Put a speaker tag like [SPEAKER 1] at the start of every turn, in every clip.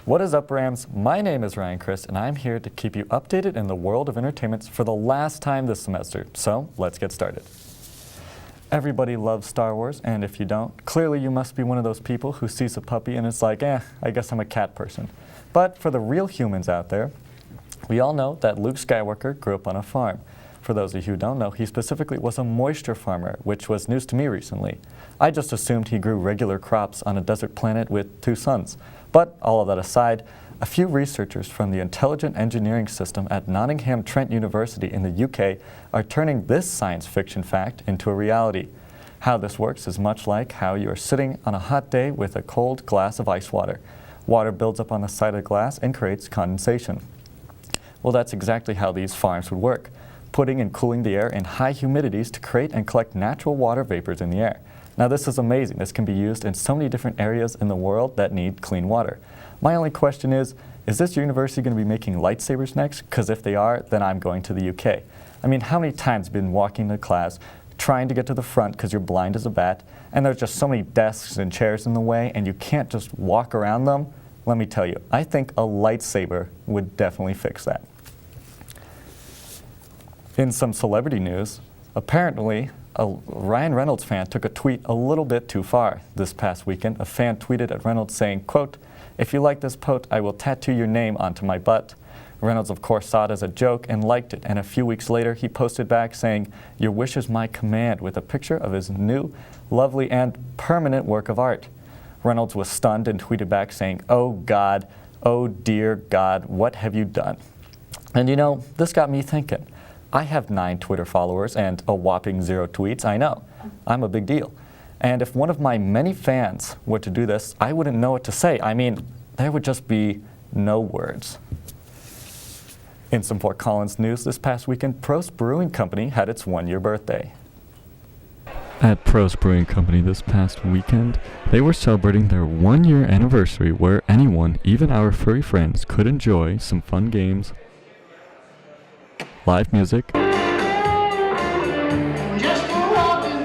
[SPEAKER 1] What is up, Rams? My name is Ryan Crists, and I'm here to keep you updated in the world of entertainment for the last time this semester. So, let's get started. Everybody loves Star Wars, and if you don't, clearly you must be one of those people who sees a puppy and it's like, I guess I'm a cat person. But for the real humans out there, we all know that Luke Skywalker grew up on a farm. For those of you who don't know, he specifically was a moisture farmer, which was news to me recently. I just assumed he grew regular crops on a desert planet with 2 suns. But all of that aside, a few researchers from the Intelligent Engineering System at Nottingham Trent University in the UK are turning this science fiction fact into a reality. How this works is much like how you are sitting on a hot day with a cold glass of ice water. Water builds up on the side of the glass and creates condensation. Well, that's exactly how these farms would work, putting and cooling the air in high humidities to create and collect natural water vapors in the air. Now, this is amazing. This can be used in so many different areas in the world that need clean water. My only question is this university going to be making lightsabers next? Because if they are, then I'm going to the UK. I mean, how many times have you been walking to class, trying to get to the front because you're blind as a bat, and there's just so many desks and chairs in the way, and you can't just walk around them? Let me tell you, I think a lightsaber would definitely fix that. In some celebrity news, apparently a Ryan Reynolds fan took a tweet a little bit too far. This past weekend, a fan tweeted at Reynolds saying, quote, "If you like this post, I will tattoo your name onto my butt." Reynolds, of course, saw it as a joke and liked it, and a few weeks later, he posted back saying, "Your wish is my command," with a picture of his new, lovely, and permanent work of art. Reynolds was stunned and tweeted back saying, "Oh God, oh dear God, what have you done?" And you know, this got me thinking. I have 9 Twitter followers and a whopping 0 tweets. I know, I'm a big deal. And if one of my many fans were to do this, I wouldn't know what to say. I mean, there would just be no words. In some Fort Collins news this past weekend, Prost Brewing Company had its 1-year birthday. At Prost Brewing Company this past weekend, they were celebrating their 1-year anniversary where anyone, even our furry friends, could enjoy some fun games, live music,
[SPEAKER 2] Just for walking.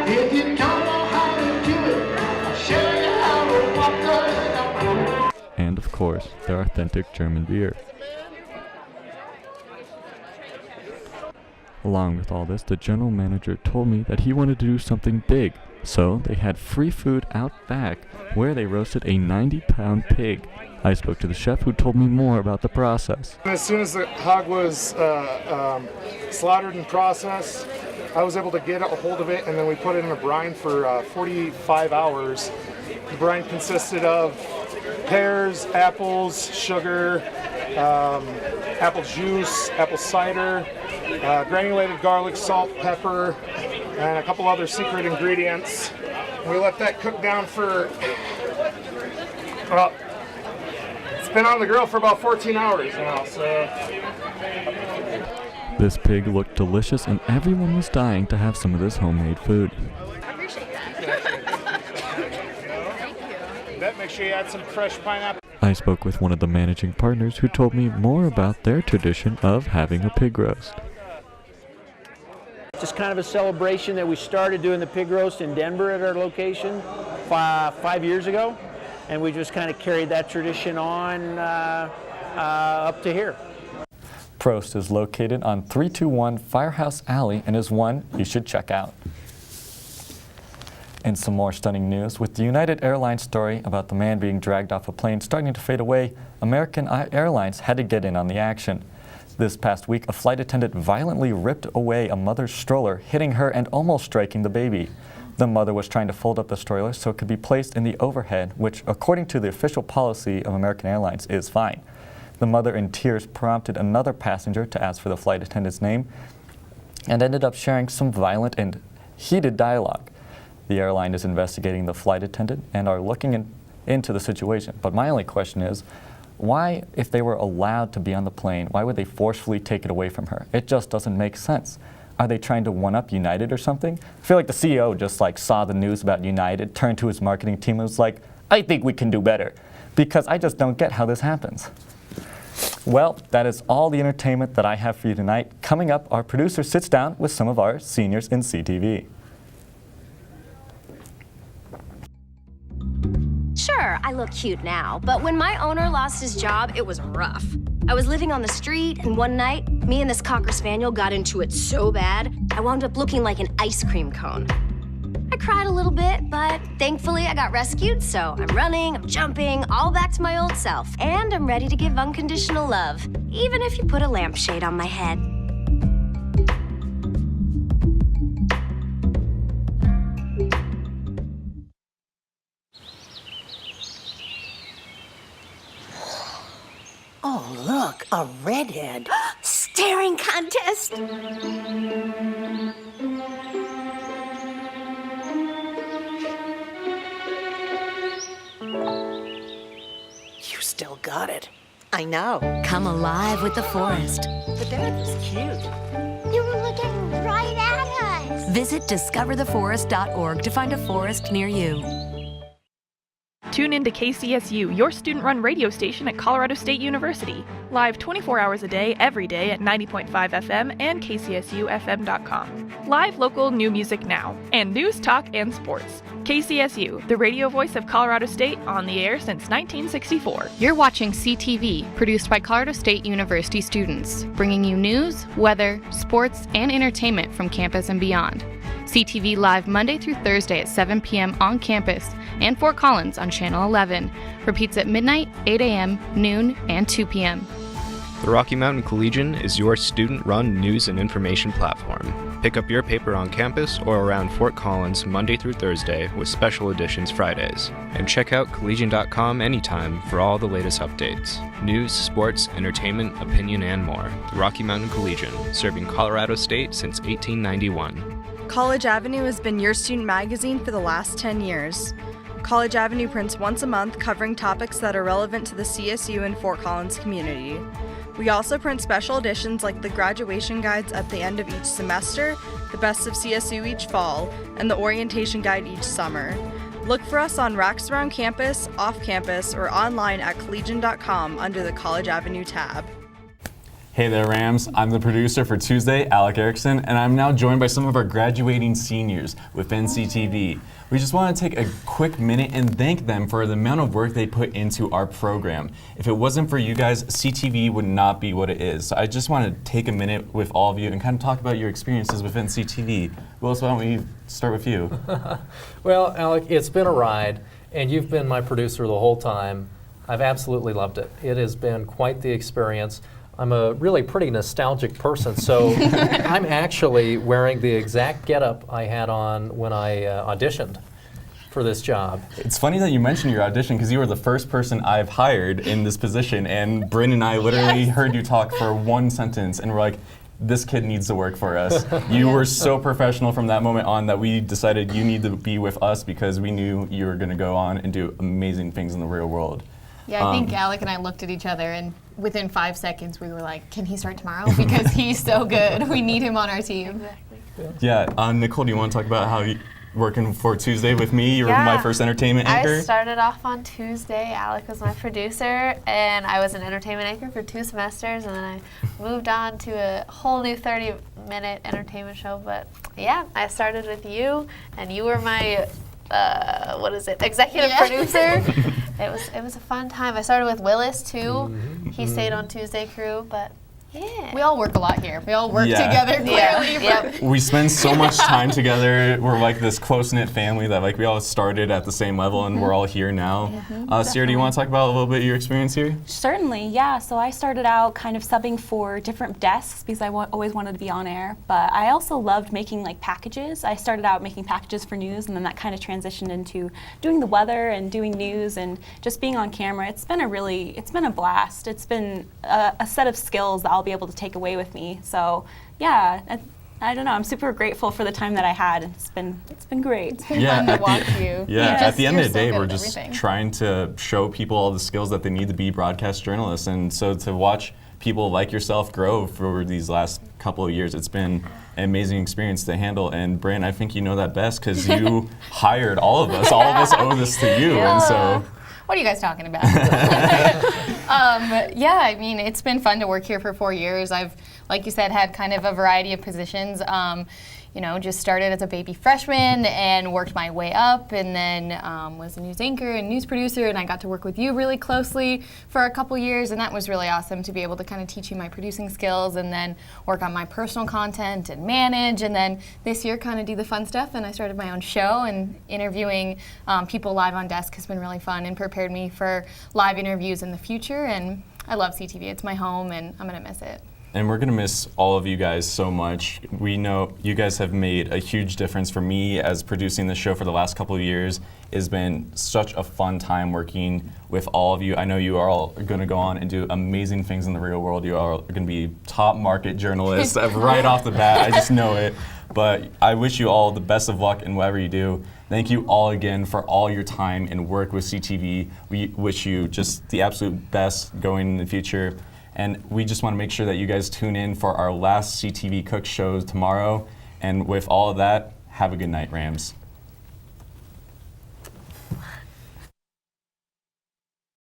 [SPEAKER 2] If you don't know how to do it, I'll show you how to walk.
[SPEAKER 1] and of course, their authentic German beer. Along with all this, the general manager told me that he wanted to do something big, so they had free food out back where they roasted a 90-pound pig. I spoke to the chef who told me more about the process.
[SPEAKER 3] As soon as the hog was slaughtered and processed, I was able to get a hold of it, and then we put it in a brine for 45 hours. The brine consisted of pears, apples, sugar, apple juice, apple cider, granulated garlic, salt, pepper, and a couple other secret ingredients. We let that cook down for, well, it's been on the grill for about 14 hours now, so.
[SPEAKER 1] This pig looked delicious and everyone was dying to have some of this homemade food.
[SPEAKER 4] I appreciate that. Thank you.
[SPEAKER 3] That, make sure you add some fresh pineapple.
[SPEAKER 1] I spoke with one of the managing partners who told me more about their tradition of having a pig roast.
[SPEAKER 5] Just kind of a celebration that we started doing the pig roast in Denver at our location 5 years ago, and we just kind of carried that tradition on up to here.
[SPEAKER 1] Prost is located on 321 Firehouse Alley and is one you should check out. In some more stunning news, with the United Airlines story about the man being dragged off a plane starting to fade away, American Airlines had to get in on the action. This past week, a flight attendant violently ripped away a mother's stroller, hitting her and almost striking the baby. The mother was trying to fold up the stroller so it could be placed in the overhead, which, according to the official policy of American Airlines, is fine. The mother, in tears, prompted another passenger to ask for the flight attendant's name and ended up sharing some violent and heated dialogue. The airline is investigating the flight attendant and are looking into the situation. But my only question is, why, if they were allowed to be on the plane, why would they forcefully take it away from her? It just doesn't make sense. Are they trying to one-up United or something? I feel like the CEO just saw the news about United, turned to his marketing team and was like, I think we can do better. Because I just don't get how this happens. Well, that is all the entertainment that I have for you tonight. Coming up, our producer sits down with some of our seniors in CTV.
[SPEAKER 6] Sure, I look cute now, but when my owner lost his job, it was rough. I was living on the street, and one night, me and this Cocker Spaniel got into it so bad, I wound up looking like an ice cream cone. I cried a little bit, but thankfully I got rescued, so I'm running, I'm jumping, all back to my old self. And I'm ready to give unconditional love, even if you put a lampshade on my head.
[SPEAKER 7] Oh, look, a redhead.
[SPEAKER 6] Staring contest!
[SPEAKER 7] You still got it. I know.
[SPEAKER 6] Come alive with the forest.
[SPEAKER 7] The dad was cute.
[SPEAKER 2] You were looking right at us.
[SPEAKER 6] Visit discovertheforest.org to find a forest near you.
[SPEAKER 8] Tune in to KCSU, your student-run radio station at Colorado State University. Live 24 hours a day, every day at 90.5 FM and kcsufm.com. Live local new music now, and news, talk, and sports. KCSU, the radio voice of Colorado State, on the air since 1964.
[SPEAKER 9] You're watching CTV, produced by Colorado State University students, bringing you news, weather, sports, and entertainment from campus and beyond. CTV live Monday through Thursday at 7 p.m. on campus and Fort Collins on Channel 11. Repeats at midnight, 8 a.m., noon, and 2 p.m.
[SPEAKER 10] The Rocky Mountain Collegian is your student-run news and information platform. Pick up your paper on campus or around Fort Collins Monday through Thursday with special editions Fridays. And check out collegian.com anytime for all the latest updates. News, sports, entertainment, opinion, and more. The Rocky Mountain Collegian, serving Colorado State since 1891.
[SPEAKER 11] College Avenue has been your student magazine for the last 10 years. College Avenue prints once a month covering topics that are relevant to the CSU and Fort Collins community. We also print special editions like the graduation guides at the end of each semester, the best of CSU each fall, and the orientation guide each summer. Look for us on racks around campus, off campus, or online at collegian.com under the College Avenue tab.
[SPEAKER 12] Hey there, Rams. I'm the producer for Tuesday, Alec Erickson, and I'm now joined by some of our graduating seniors within CTV. We just want to take a quick minute and thank them for the amount of work they put into our program. If it wasn't for you guys, CTV would not be what it is. So I just want to take a minute with all of you and kind of talk about your experiences within CTV. Willis, why don't we start with you?
[SPEAKER 13] Well, Alec, it's been a ride, and you've been my producer the whole time. I've absolutely loved it. It has been quite the experience. I'm a really pretty nostalgic person, so I'm actually wearing the exact getup I had on when I auditioned for this job.
[SPEAKER 12] It's funny that you mentioned your audition because you were the first person I've hired in this position, and Bryn and I literally heard you talk for one sentence, and we're like, this kid needs to work for us. You were so professional from that moment on that we decided you need to be with us because we knew you were going to go on and do amazing things in the real world.
[SPEAKER 4] Yeah, I think Alec and I looked at each other, and within 5 seconds we were like, can he start tomorrow? Because he's so good. We need him on our team.
[SPEAKER 12] Exactly. Yeah, Nicole, do you want to talk about how you working for Tuesday with me? You were my first entertainment anchor.
[SPEAKER 14] I started off on Tuesday. Alec was my producer, and I was an entertainment anchor for 2 semesters, and then I moved on to a whole new 30-minute entertainment show. But yeah, I started with you, and you were my executive producer. It was a fun time. I started with Willis too. He stayed on Tuesday crew, but yeah.
[SPEAKER 4] We all work a lot here. We all work together clearly.
[SPEAKER 14] Yep.
[SPEAKER 12] We spend so much time together. We're like this close-knit family that like we all started at the same level and we're all here now. Sierra, do you want to talk about a little bit of your experience here?
[SPEAKER 15] Certainly, yeah. So I started out kind of subbing for different desks because I always wanted to be on air, but I also loved making like packages. I started out making packages for news, and then that kind of transitioned into doing the weather and doing news and just being on camera. It's been a blast. It's been a set of skills that I'll be able to take away with me. So yeah, I don't know. I'm super grateful for the time that I had. It's been great.
[SPEAKER 4] It's been fun to watch you.
[SPEAKER 12] Yeah, at the end of the day, we're just trying to show people all the skills that they need to be broadcast journalists, and so to watch people like yourself grow for these last couple of years, it's been an amazing experience to handle. And Bryn, I think you know that best because you hired all of us. All of us owe this to you, and so.
[SPEAKER 4] What are you guys talking about? Yeah, I mean, it's been fun to work here for 4 years. I've like you said, had kind of a variety of positions. You know, just started as a baby freshman and worked my way up, and then was a news anchor and news producer, and I got to work with you really closely for a couple years, and that was really awesome to be able to kind of teach you my producing skills and then work on my personal content and manage, and then this year kind of do the fun stuff, and I started my own show, and interviewing people live on desk has been really fun and prepared me for live interviews in the future, and I love CTV. It's my home, and I'm going to miss it.
[SPEAKER 12] And we're going to miss all of you guys so much. We know you guys have made a huge difference for me as producing the show for the last couple of years. It's been such a fun time working with all of you. I know you are all going to go on and do amazing things in the real world. You are going to be top market journalists right off the bat. I just know it. But I wish you all the best of luck in whatever you do. Thank you all again for all your time and work with CTV. We wish you just the absolute best going in the future. And we just want to make sure that you guys tune in for our last CTV Cook show tomorrow. And with all of that, have a good night, Rams.